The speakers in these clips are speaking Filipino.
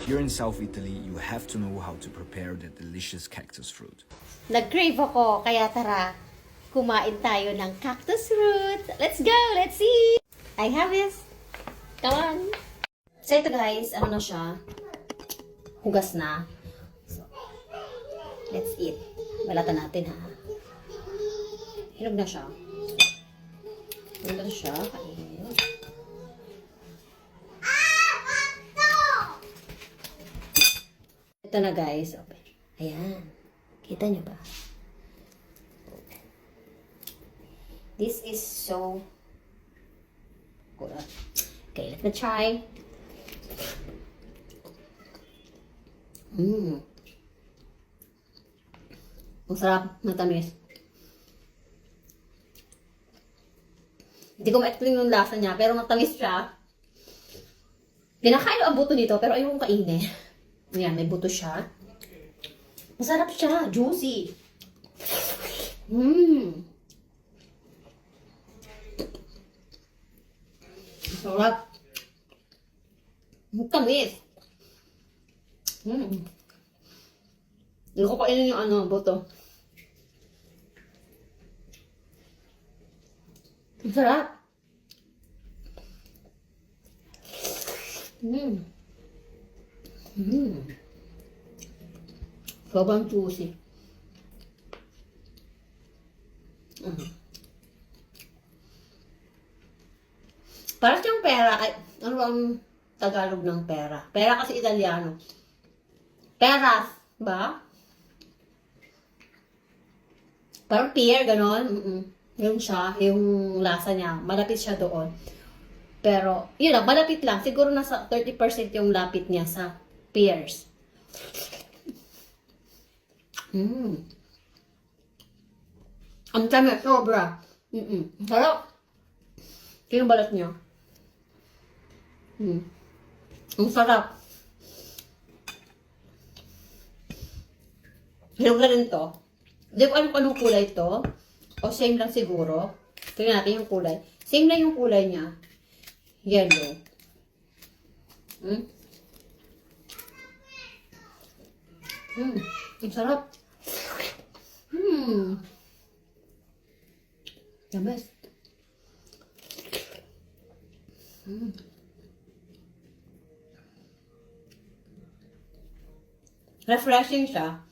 you're in South Italy, you have to know how to prepare the delicious cactus fruit. Nag-crave ako, kaya tara, kumain tayo ng cactus fruit. Let's go! Let's see! I have this. Come on! So ito guys, ano na siya? Hugas na. So, let's eat. Balatan natin ha. Hinog na siya. Hinog na siya. Kain. Ito na guys. Open. Ayan. Kita nyo ba? This is so good. Okay, let me try. Ang sarap, matamis. Hindi ko ma-explain yung lasa niya, pero matamis siya. Pinakain ang buto nito, pero ayokong kainin. Ayan, may buto siya. Masarap siya, juicy. Sarap. Ang tamis. Hindi ko kainin yung buto. Ang sarap. Sobrang juicy. Parang siyang pera. Ay, ano ang Tagalog ng pera? Pera kasi Italiano. Peras, ba? Parang pear, ganon. Yung siya, yung lasa niya. Malapit siya doon. Pero, yun lang, malapit lang. Siguro nasa 30% yung lapit niya sa pears. Ang tamis, sobra. Sarap. Ito yung balat niya. Ang sarap. Hinog na rin to. Hindi ko alam kung anong kulay to. O same lang siguro. Tingnan natin yung kulay. Same lang yung kulay niya. Yellow. Ang sarap. The best. Refreshing siya.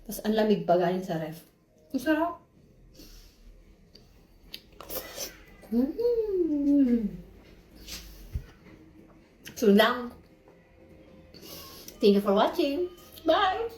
Tapos ang lamig pa galing sa ref. Ang sarap. So lang. Thank you for watching. Bye!